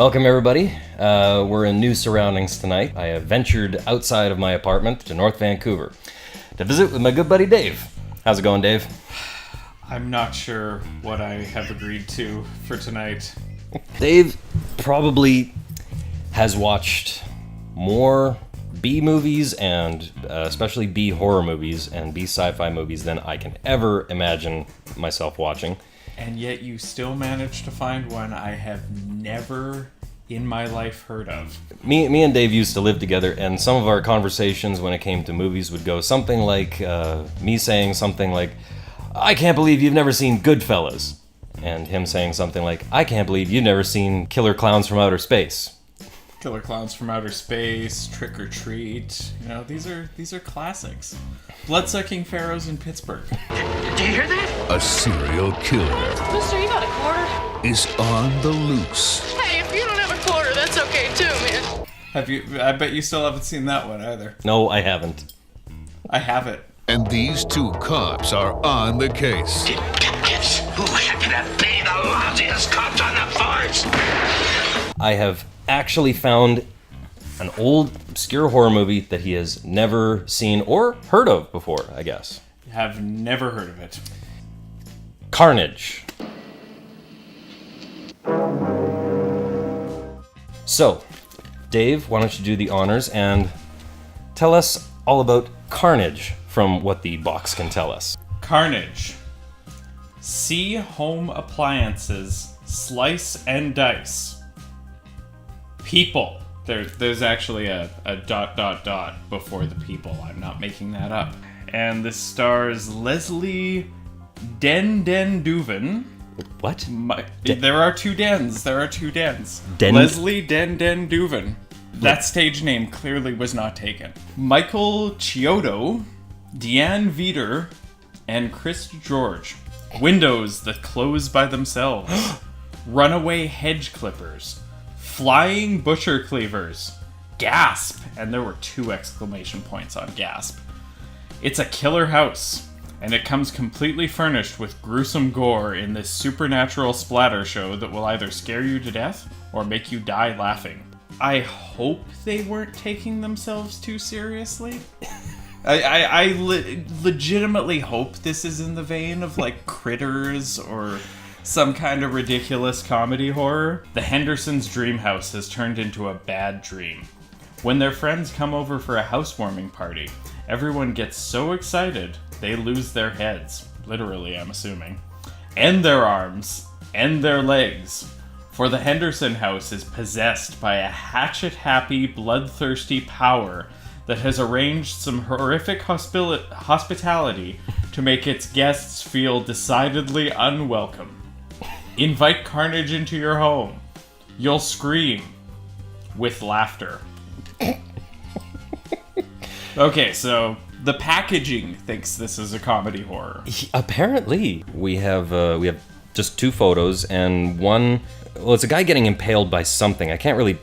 Welcome, everybody. We're in new surroundings tonight. I have ventured outside of my apartment to North Vancouver to visit with my good buddy Dave. How's it going, Dave? I'm not sure what I have agreed to for tonight. Dave probably has watched more B movies and especially B horror movies and B sci-fi movies than I can ever imagine myself watching. And yet you still managed to find one I have never in my life heard of. Me and Dave used to live together, and some of our conversations when it came to movies would go something like me saying something like, "I can't believe you've never seen Goodfellas," and him saying something like, "I can't believe you've never seen Killer Clowns from Outer Space." Killer Clowns from Outer Space, Trick or Treat. You know, these are classics. Bloodsucking Pharaohs in Pittsburgh. Do you hear that? A serial killer Mister, you got a quarter? is on the loose. Hey, if you don't have a quarter, that's okay too, man. Have you? I bet you still haven't seen that one either. No, I haven't. I have it. And these two cops are on the case. Detectives who happen to be the lousiest cops on the force. I have actually found an old, obscure horror movie that he has never seen or heard of before, I guess. Have never heard of it. Carnage. So, Dave, why don't you do the honors and tell us all about Carnage from what the box can tell us. Carnage. See home appliances, slice and dice. People. There's actually a ... before the people. I'm not making that up. And this stars Leslie Duvin. What? There are two dens. Den- Leslie Duvin. That stage name clearly was not taken. Michael Chiodo, Deanne Veeder, and Chris George. Windows that close by themselves. Runaway hedge clippers. Flying butcher cleavers. Gasp! And there were 2 exclamation points on gasp. It's a killer house, and it comes completely furnished with gruesome gore in this supernatural splatter show that will either scare you to death or make you die laughing. I hope they weren't taking themselves too seriously. I legitimately hope this is in the vein of like Critters or some kind of ridiculous comedy horror. The Hendersons' dream house has turned into a bad dream. When their friends come over for a housewarming party, everyone gets so excited they lose their heads. Literally, I'm assuming. And their arms. And their legs. For the Henderson house is possessed by a hatchet-happy, bloodthirsty power that has arranged some horrific hospitality to make its guests feel decidedly unwelcome. Invite Carnage into your home. You'll scream with laughter. Okay, so the packaging thinks this is a comedy horror. Apparently, we have just 2 photos and one. Well, it's a guy getting impaled by something. I can't really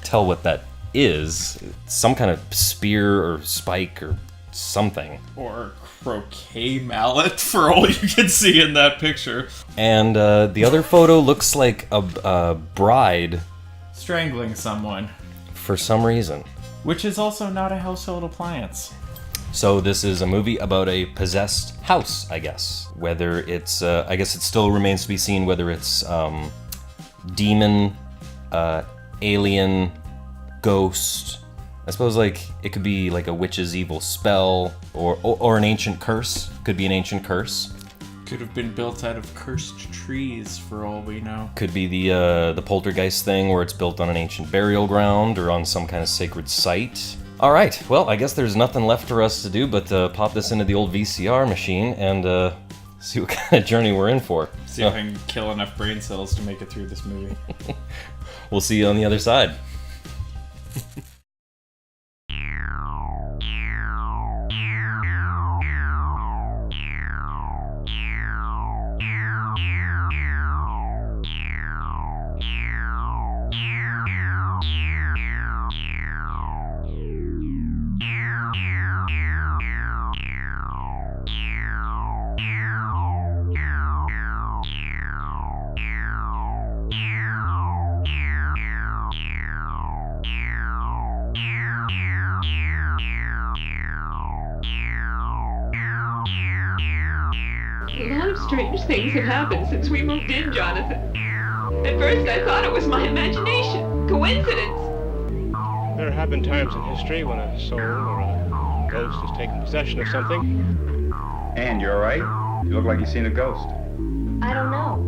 tell what that is. It's some kind of spear or spike or something. Or croquet mallet, for all you can see in that picture. And the other photo looks like a bride. Strangling someone. For some reason. Which is also not a household appliance. So this is a movie about a possessed house, I guess. Whether it's, I guess it still remains to be seen whether it's demon, alien, ghost. I suppose like it could be like a witch's evil spell or an ancient curse. Could be an ancient curse. Could have been built out of cursed trees for all we know. Could be the poltergeist thing where it's built on an ancient burial ground or on some kind of sacred site. All right, well, I guess there's nothing left for us to do but pop this into the old VCR machine and see what kind of journey we're in for. See if I can kill enough brain cells to make it through this movie. We'll see you on the other side. lot of strange things have happened since we moved in, Jonathan. At first I thought it was my imagination. Coincidence. There have been times in history when a soul or a ghost has taken possession of something. And you all right? You look like you've seen a ghost. I don't know.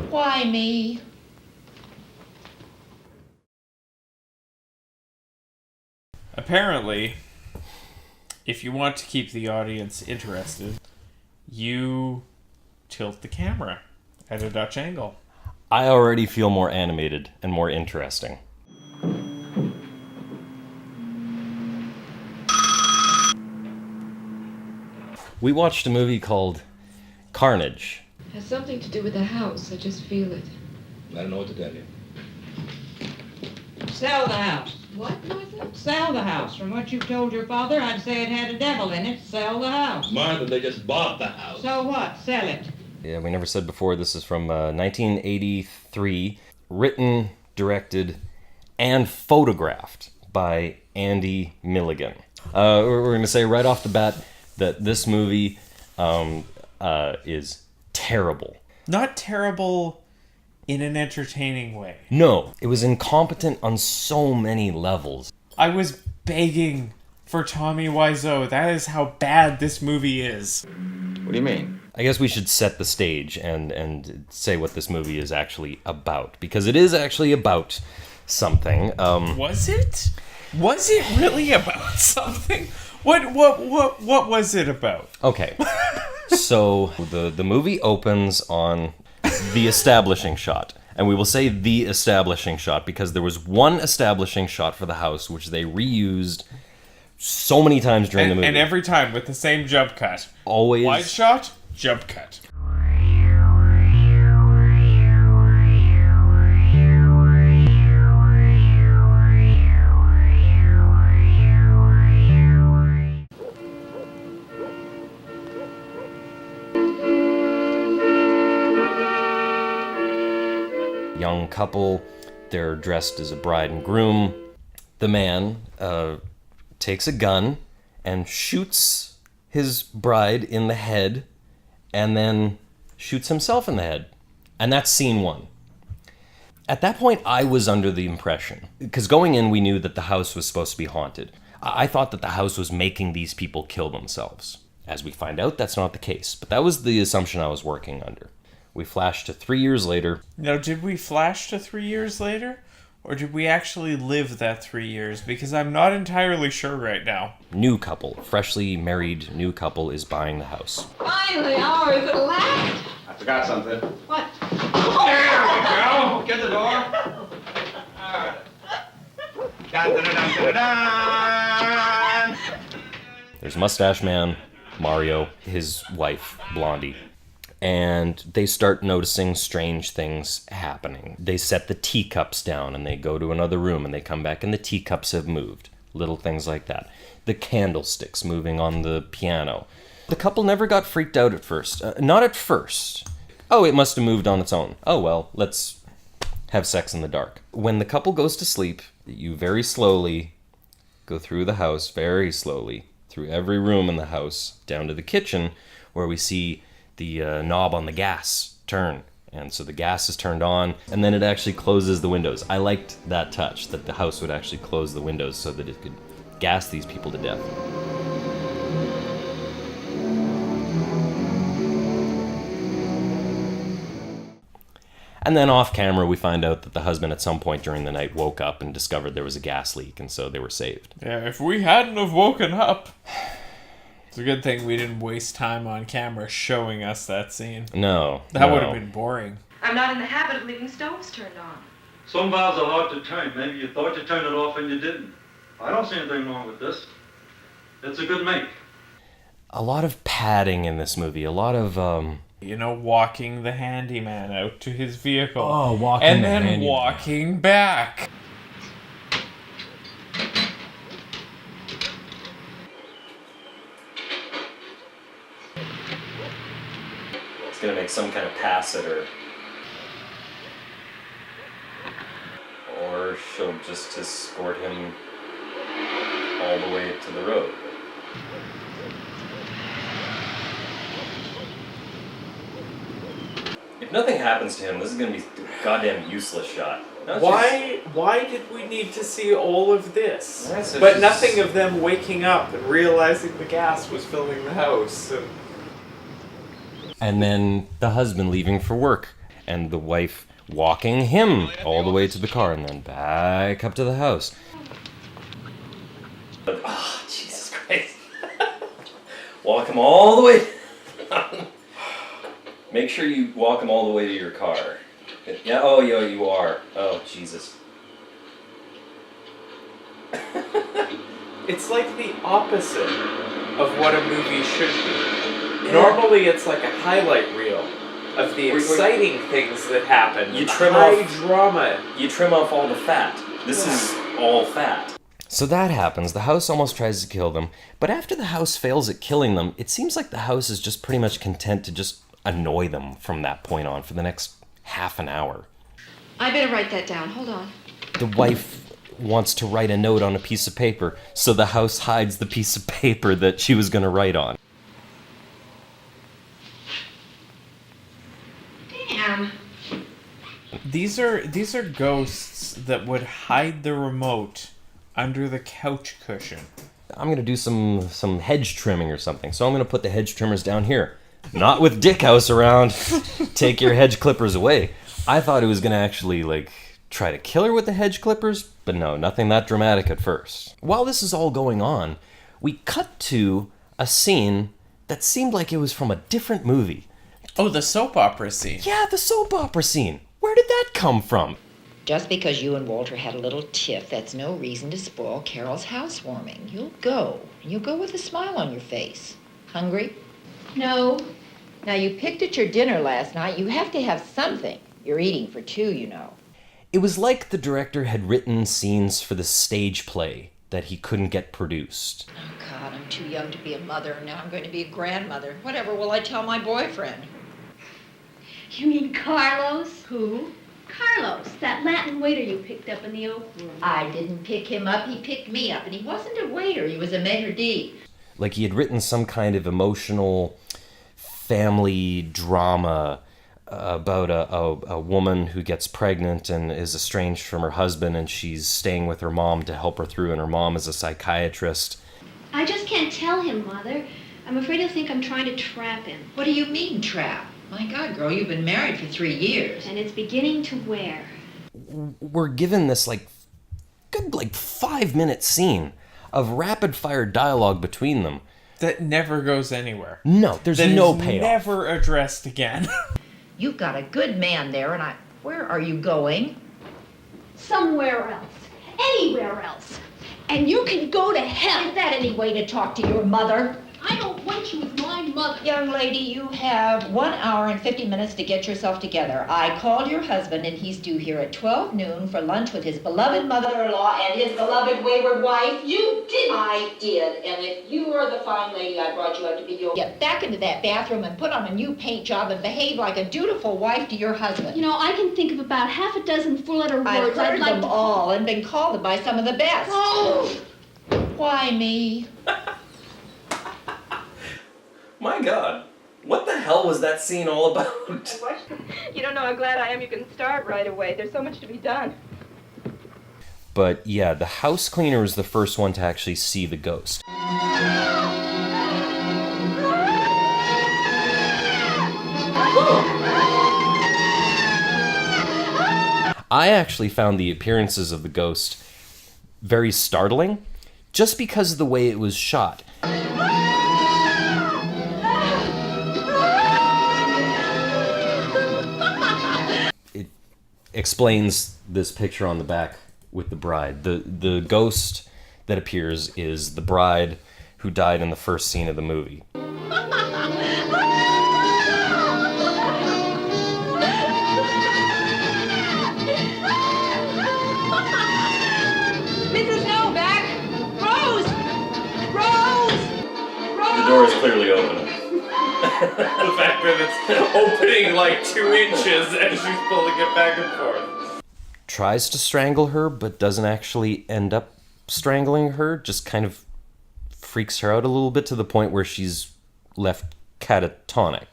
Why me? Apparently, if you want to keep the audience interested, you tilt the camera at a Dutch angle. I already feel more animated and more interesting. We watched a movie called Carnage. It has something to do with the house. I just feel it. I don't know what to tell you. Sell the house. What, Martha? Sell the house. From what you've told your father, I'd say it had a devil in it. Sell the house. Martha, they just bought the house. So what? Sell it. Yeah, we never said before, this is from 1983, written, directed, and photographed by Andy Milligan. We're going to say right off the bat that this movie is terrible. Not terrible in an entertaining way. No, it was incompetent on so many levels. I was begging for Tommy Wiseau. That is how bad this movie is. What do you mean? I guess we should set the stage and say what this movie is actually about, because it is actually about something. Was it? Was it really about something? What was it about? Okay, so the movie opens on the establishing shot. And we will say the establishing shot because there was one establishing shot for the house which they reused so many times during the movie. And every time with the same jump cut. Always. Wide shot, jump cut. Young couple, they're dressed as a bride and groom. The man takes a gun and shoots his bride in the head and then shoots himself in the head. And that's scene one. At that point, I was under the impression, because going in, we knew that the house was supposed to be haunted. I thought that the house was making these people kill themselves. As we find out, that's not the case. But that was the assumption I was working under. We flash to 3 years later. Now, did we flash to 3 years later? Or did we actually live that 3 years? Because I'm not entirely sure right now. New couple, freshly married new couple is buying the house. Finally, ours at last. I forgot something. What? There we go. Get the door. Dun-dun-dun-dun-dun. There's Mustache Man, Mario, his wife, Blondie. And they start noticing strange things happening. They set the teacups down and they go to another room and they come back and the teacups have moved. Little things like that. The candlesticks moving on the piano. The couple never got freaked out at first. Not at first. Oh, it must have moved on its own. Oh well, let's have sex in the dark. When the couple goes to sleep, you very slowly go through the house, very slowly, through every room in the house, down to the kitchen, where we see the knob on the gas turn. And so the gas is turned on, and then it actually closes the windows. I liked that touch, that the house would actually close the windows so that it could gas these people to death. And then off camera, we find out that the husband at some point during the night woke up and discovered there was a gas leak, and so they were saved. Yeah, if we hadn't have woken up... It's a good thing we didn't waste time on camera showing us that scene. No. That would have been boring. I'm not in the habit of leaving stoves turned on. Some valves are hard to turn. Maybe you thought you turned it off and you didn't. I don't see anything wrong with this. It's a good make. A lot of padding in this movie. A lot of, walking the handyman out to his vehicle. Oh, walking and the then handyman. walking back. Gonna make some kind of pass at her. Or she'll just escort him all the way to the road. If nothing happens to him, this is gonna be a goddamn useless shot. Why did we need to see all of this? That's But just- nothing of them waking up and realizing the gas was filling the house. And then the husband leaving for work, and the wife walking him all the way to the car, and then back up to the house. Oh, Jesus Christ. Walk him all the way. Make sure you walk him all the way to your car. Yeah, oh, yeah, you are. Oh, Jesus. It's like the opposite of what a movie should be. Normally it's like a highlight reel of the exciting things that happen. You trim high off drama. You trim off all the fat. This is all fat. So that happens. The house almost tries to kill them, but after the house fails at killing them, it seems like the house is just pretty much content to just annoy them from that point on for the next half an hour. I better write that down. Hold on. The wife wants to write a note on a piece of paper, so the house hides the piece of paper that she was going to write on. Damn. These are ghosts that would hide the remote under the couch cushion. I'm going to do some hedge trimming or something, so I'm going to put the hedge trimmers down here. Not with Dick House around. Take your hedge clippers away. I thought it was going to actually, try to kill her with the hedge clippers, but no, nothing that dramatic at first. While this is all going on, we cut to a scene that seemed like it was from a different movie. Oh, the soap opera scene. Yeah, the soap opera scene. Where did that come from? Just because you and Walter had a little tiff, that's no reason to spoil Carol's housewarming. You'll go, and you'll go with a smile on your face. Hungry? No. Now, you picked at your dinner last night. You have to have something. You're eating for two, you know. It was like the director had written scenes for the stage play that he couldn't get produced. Oh, God, I'm too young to be a mother, and now I'm going to be a grandmother. Whatever will I tell my boyfriend? You mean Carlos? Who? Carlos, that Latin waiter you picked up in the oak room. I didn't pick him up. He picked me up, and he wasn't a waiter. He was a maitre d'. Like he had written some kind of emotional family drama about a woman who gets pregnant and is estranged from her husband, and she's staying with her mom to help her through, and her mom is a psychiatrist. I just can't tell him, Mother. I'm afraid he'll think I'm trying to trap him. What do you mean, trap? My God, girl, you've been married for 3 years. And it's beginning to wear. We're given this good 5-minute scene of rapid fire dialogue between them. That never goes anywhere. No, there's no payoff. Never addressed again. You've got a good man there, and where are you going? Somewhere else. Anywhere else. And you can go to hell. Is that any way to talk to your mother? I don't want you as my mother. Young lady, you have 1 hour and 50 minutes to get yourself together. I called your husband, and he's due here at 12 noon for lunch with his beloved mother-in-law and his beloved wayward wife. You did. I did, and if you are the fine lady I brought you up to be, you'll get back into that bathroom and put on a new paint job and behave like a dutiful wife to your husband. You know, I can think of about half a dozen four-letter words I've heard like them to... all and been called by some of the best. Oh! Why me? My God, what the hell was that scene all about? You don't know how glad I am you can start right away. There's so much to be done. But yeah, the house cleaner was the first one to actually see the ghost. I actually found the appearances of the ghost very startling, just because of the way it was shot. It explains this picture on the back with the bride. The ghost that appears is the bride who died in the first scene of the movie. Mrs. Novak! Rose! Rose! Rose! The door is clearly open. The fact that it's opening 2 inches as she's pulling it back and forth. Tries to strangle her, but doesn't actually end up strangling her just kind of freaks her out a little bit to the point where she's left catatonic.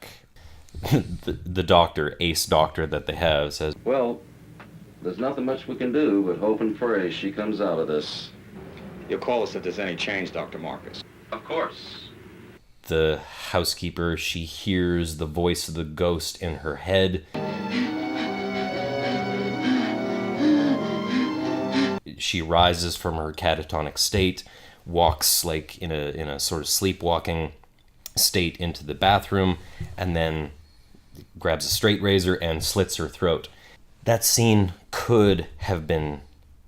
The doctor, ace doctor that they have, says, "Well, there's nothing much we can do but hope and pray she comes out of this." You'll call us if there's any change, Dr. Marcus. Of course. The housekeeper, she hears the voice of the ghost in her head. She rises from her catatonic state, walks like in a sort of sleepwalking state into the bathroom, and then grabs a straight razor and slits her throat. That scene could have been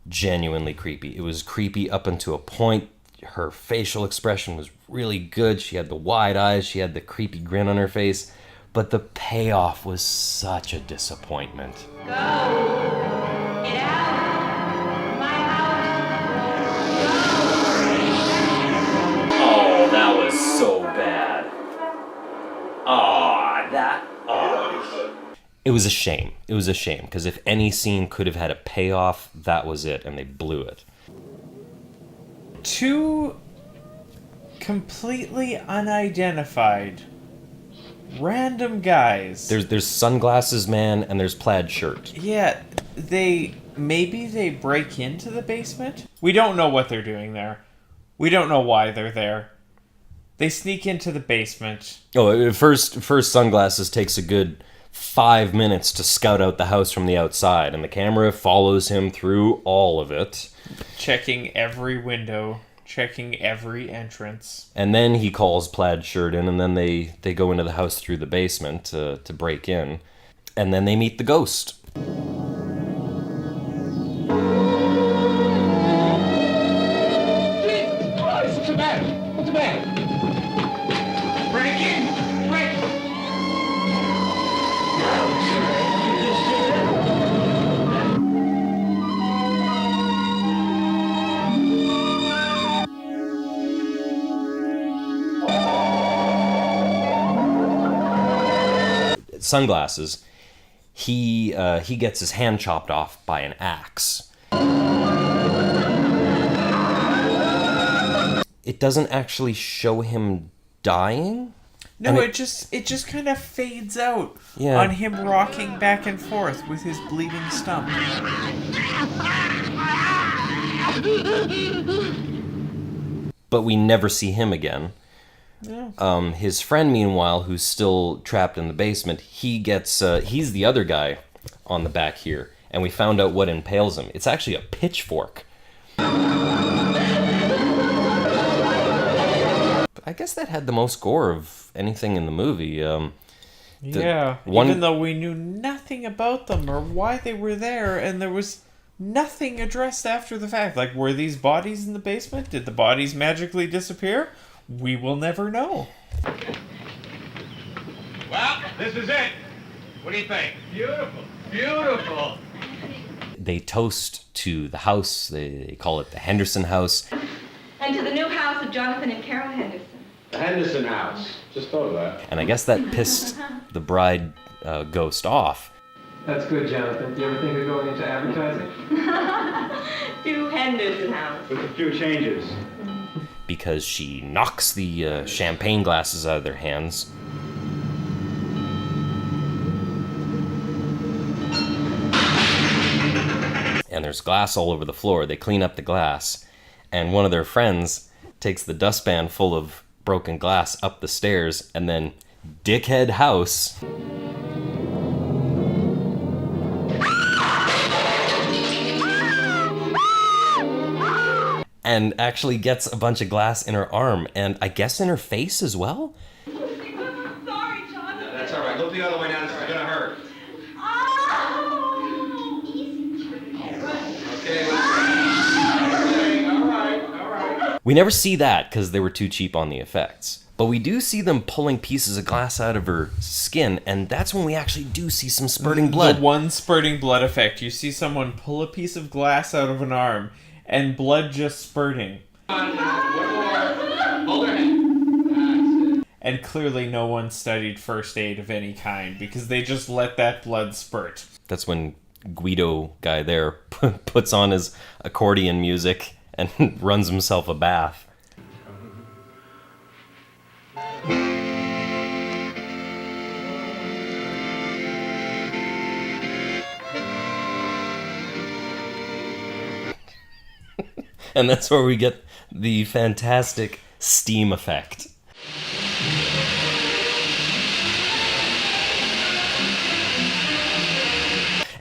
genuinely creepy. It was creepy up until a point. Her facial expression was really good. She had the wide eyes, she had the creepy grin on her face, but the payoff was such a disappointment. Go! Get out! My house! Go! Oh, that was so bad. It was a shame. It was a shame, because if any scene could have had a payoff, that was it, and they blew it. Two completely unidentified random guys. There's sunglasses man and there's plaid shirt. Yeah, maybe they break into the basement. We don't know what they're doing there. We don't know why they're there. They sneak into the basement. Oh, first Sunglasses takes a good 5 minutes to scout out the house from the outside, and the camera follows him through all of it. Checking every window, checking every entrance. And then he calls Plaid Shirt in, and then they go into the house through the basement to break in. And then they meet the ghost. What's the matter? What's the matter? Break in! Break! Sunglasses, he gets his hand chopped off by an axe. It doesn't actually show him dying. No, it just kind of fades out on him rocking back and forth with his bleeding stump. But we never see him again. Yeah. His friend, meanwhile, who's still trapped in the basement, he's the other guy on the back here, and we found out what impales him. It's actually a pitchfork. But I guess that had the most gore of anything in the movie. Even though we knew nothing about them or why they were there, and there was nothing addressed after the fact. Like, were these bodies in the basement? Did the bodies magically disappear? We will never know. Well, this is it. What do you think? Beautiful. Beautiful. They toast to the house. They call it the Henderson house. And to the new house of Jonathan and Carol Henderson. The Henderson house. Just thought of that. And I guess that pissed the bride ghost off. That's good, Jonathan. Do you ever think of going into advertising? To Henderson house. With a few changes. Because she knocks the champagne glasses out of their hands. And there's glass all over the floor. They clean up the glass. And one of their friends takes the dustpan full of broken glass up the stairs, and then Dickhead House and actually gets a bunch of glass in her arm, and I guess in her face as well. Sorry, Jonathan. That's all right. Look the other way now. This is gonna hurt. Oh, easy. Okay. All right. We never see that because they were too cheap on the effects. But we do see them pulling pieces of glass out of her skin, and that's when we actually do see some spurting blood. The one spurting blood effect. You see someone pull a piece of glass out of an arm, and blood just spurting. One more. Hold her hand. And clearly no one studied first aid of any kind, because they just let that blood spurt. That's when Guido guy there puts on his accordion music and runs himself a bath. And that's where we get the fantastic steam effect.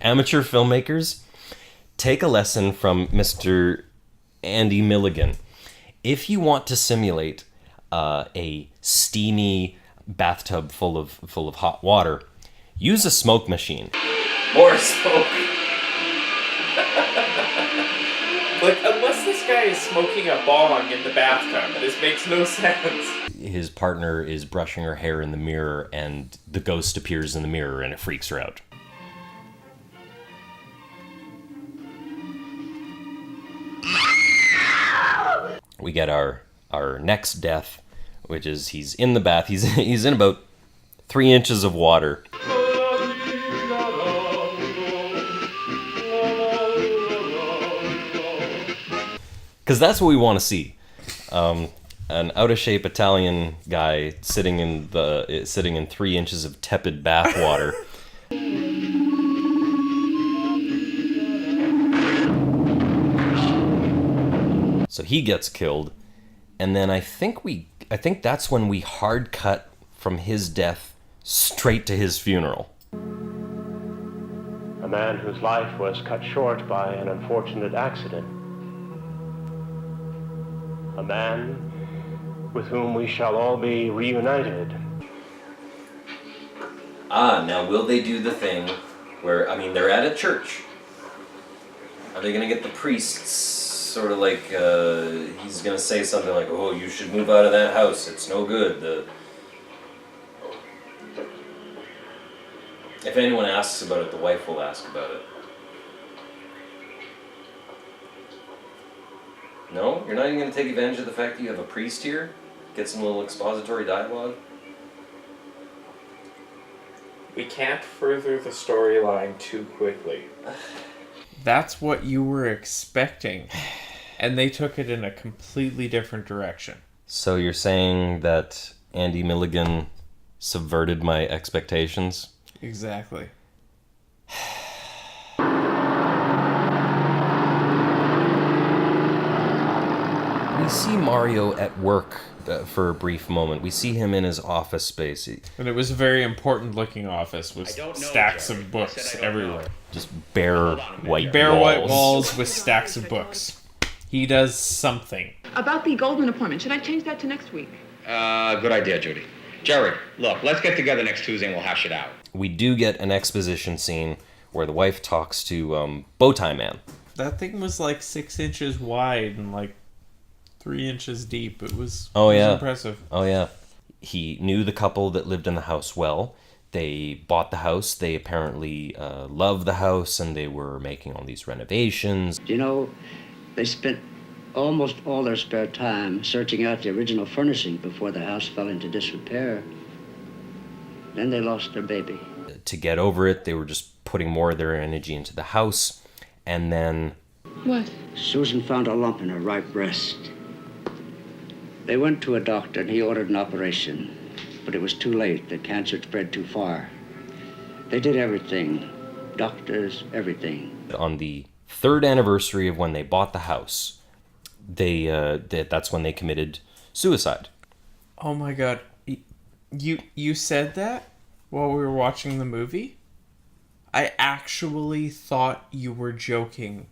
Amateur filmmakers, take a lesson from Mr. Andy Milligan. If you want to simulate a steamy bathtub full of hot water, use a smoke machine. More smoke. Like, unless this guy is smoking a bong in the bathtub, this makes no sense. His partner is brushing her hair in the mirror, and the ghost appears in the mirror, and it freaks her out. We get our next death, which is he's in the bath. He's in about 3 inches of water. Because that's what we want to see. An out-of-shape Italian guy sitting in 3 inches of tepid bath water. So he gets killed, and then I think that's when we hard cut from his death straight to his funeral. A man whose life was cut short by an unfortunate accident. A man with whom we shall all be reunited. Now will they do the thing where, they're at a church. Are they going to get the priests sort of like, he's going to say something like, oh, you should move out of that house, it's no good. If anyone asks about it, the wife will ask about it. No? You're not even going to take advantage of the fact that you have a priest here? Get some little expository dialogue? We can't further the storyline too quickly. That's what you were expecting. And they took it in a completely different direction. So you're saying that Andy Milligan subverted my expectations? Exactly. We see Mario at work for a brief moment. We see him in his office space. And it was a very important looking office with stacks of books everywhere. Just bare white walls with stacks of books. He does something. About the Golden appointment, should I change that to next week? Good idea, Judy. Jerry, look, let's get together next Tuesday and we'll hash it out. We do get an exposition scene where the wife talks to Bowtie Man. That thing was like 6 inches wide and like 3 inches deep. It was impressive. Oh, yeah. He knew the couple that lived in the house well. They bought the house. They apparently loved the house, and they were making all these renovations. You know, they spent almost all their spare time searching out the original furnishing before the house fell into disrepair. Then they lost their baby. To get over it, they were just putting more of their energy into the house, and then... What? Susan found a lump in her right breast. They went to a doctor, and he ordered an operation. But it was too late. The cancer had spread too far. They did everything. Doctors, everything. On the 3rd anniversary of when they bought the house, that's when they committed suicide. Oh my god. You said that while we were watching the movie? I actually thought you were joking.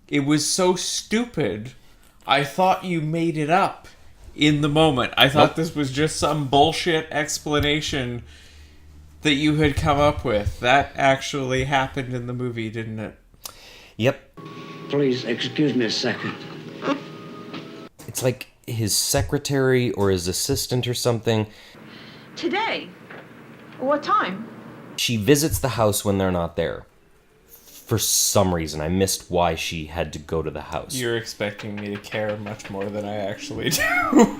It was so stupid. I thought you made it up in the moment. I thought this was just some bullshit explanation that you had come up with. That actually happened in the movie, didn't it? Yep. Please, excuse me a second. It's like his secretary or his assistant or something. Today? What time? She visits the house when they're not there. For some reason, I missed why she had to go to the house. You're expecting me to care much more than I actually do.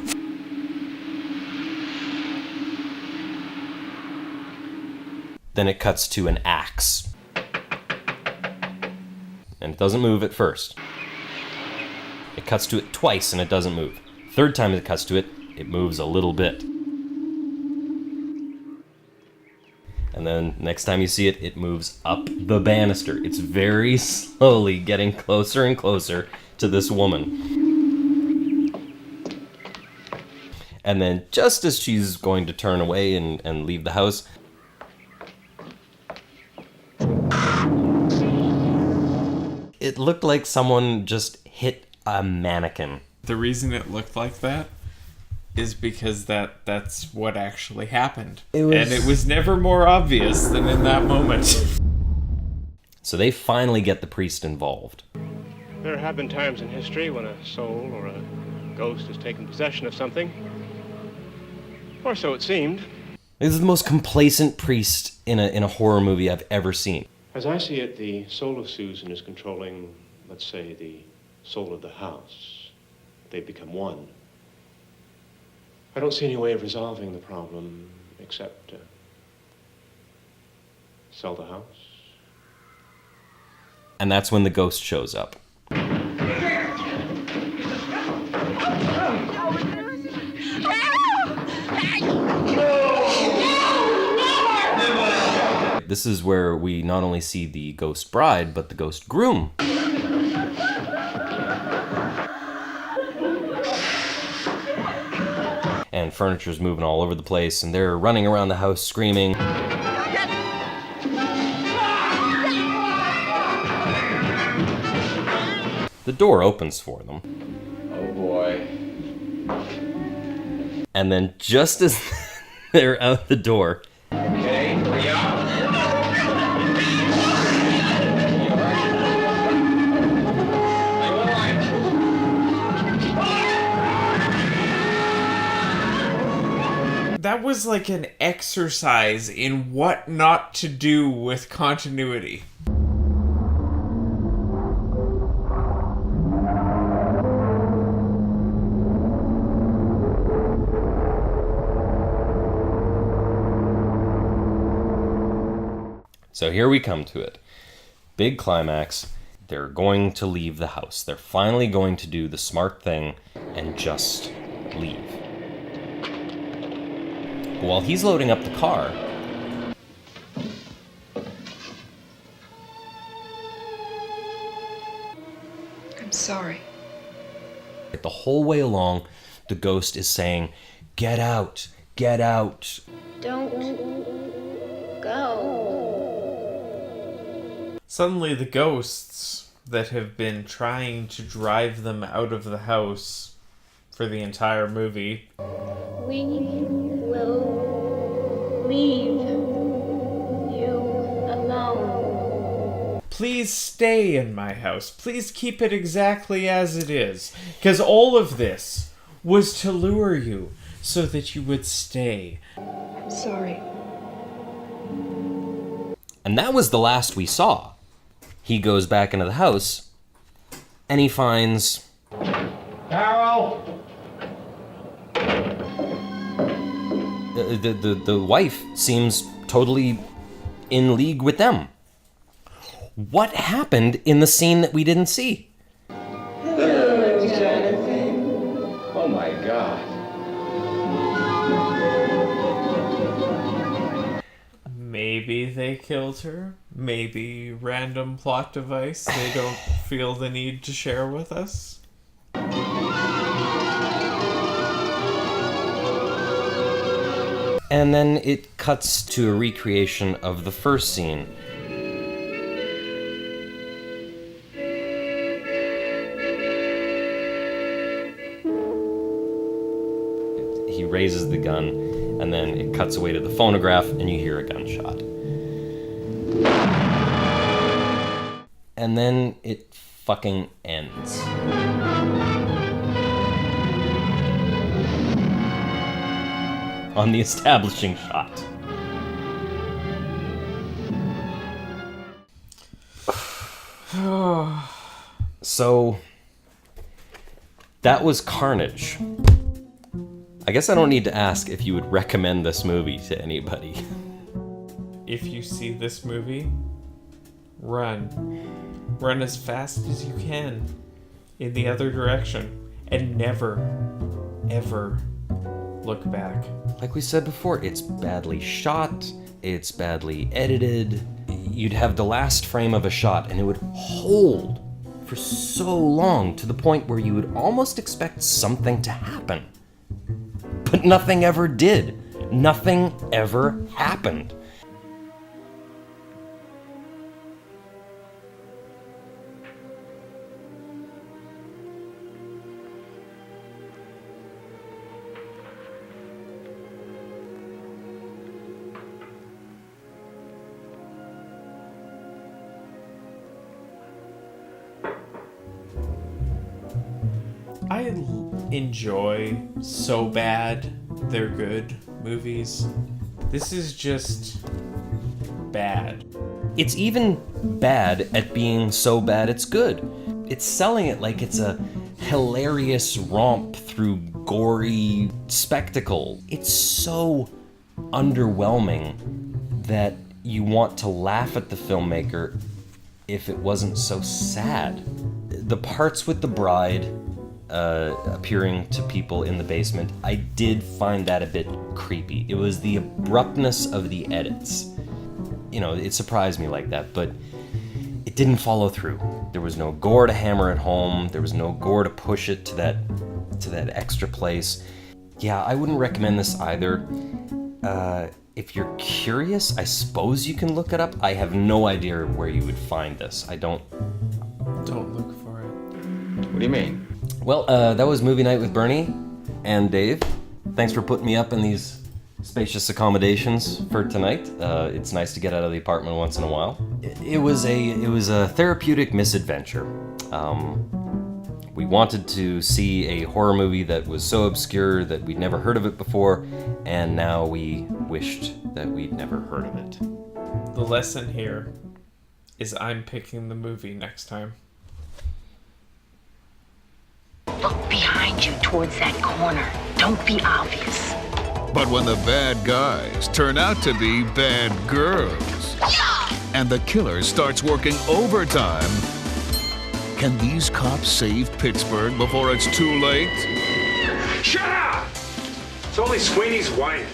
Then it cuts to an axe. And it doesn't move at first. It cuts to it twice and it doesn't move. Third time it cuts to it, it moves a little bit. And then next time you see it, it moves up the banister. It's very slowly getting closer and closer to this woman. And then just as she's going to turn away and leave the house, it looked like someone just hit a mannequin. The reason it looked like that is because that's what actually happened. And it was never more obvious than in that moment. So they finally get the priest involved. There have been times in history when a soul or a ghost has taken possession of something. Or so it seemed. This is the most complacent priest in a horror movie I've ever seen. As I see it, the soul of Susan is controlling, let's say, the soul of the house. They become one. I don't see any way of resolving the problem except sell the house. And that's when the ghost shows up. This is where we not only see the ghost bride, but the ghost groom. And furniture's moving all over the place, and they're running around the house screaming. The door opens for them. Oh boy. And then just as they're out the door, Okay, hurry up. That was like an exercise in what not to do with continuity. So here we come to it. Big climax. They're going to leave the house. They're finally going to do the smart thing and just leave. But while he's loading up the car, I'm sorry. the whole way along, the ghost is saying, "Get out, get out." Don't go. Suddenly the ghosts that have been trying to drive them out of the house for the entire movie. We will leave you alone. Please stay in my house. Please keep it exactly as it is. Because all of this was to lure you so that you would stay. I'm sorry. And that was the last we saw. He goes back into the house, and he finds... Carol! The wife seems totally in league with them. What happened in the scene that we didn't see? Hello, Jonathan. Oh my God. Maybe they killed her. Maybe random plot device they don't feel the need to share with us. And then it cuts to a recreation of the first scene. He raises the gun, and then it cuts away to the phonograph, and you hear a gunshot. And then it fucking ends. On the establishing shot. So, that was Carnage. I guess I don't need to ask if you would recommend this movie to anybody. If you see this movie, run. Run as fast as you can. in the other direction and never, ever look back. Like we said before, it's badly shot, it's badly edited. You'd have the last frame of a shot and it would hold for so long to the point where you would almost expect something to happen. But nothing ever did. Nothing ever happened. I enjoy So Bad, They're Good movies. This is just bad. It's even bad at being so bad it's good. It's selling it like it's a hilarious romp through gory spectacle. It's so underwhelming that you want to laugh at the filmmaker if it wasn't so sad. The parts with the bride appearing to people in the basement, I did find that a bit creepy. It was the abruptness of the edits. You know, it surprised me like that, but it didn't follow through. There was no gore to hammer it home. There was no gore to push it to that extra place. Yeah, I wouldn't recommend this either. If you're curious, I suppose you can look it up. I have no idea where you would find this. Don't look for it. What do you mean? Well, that was Movie Night with Bernie and Dave. Thanks for putting me up in these spacious accommodations for tonight. It's nice to get out of the apartment once in a while. It was a therapeutic misadventure. We wanted to see a horror movie that was so obscure that we'd never heard of it before, and now we wished that we'd never heard of it. The lesson here is I'm picking the movie next time. Look behind you towards that corner. Don't be obvious. But when the bad guys turn out to be bad girls, and the killer starts working overtime, can these cops save Pittsburgh before it's too late? Shut up! It's only Sweeney's wife.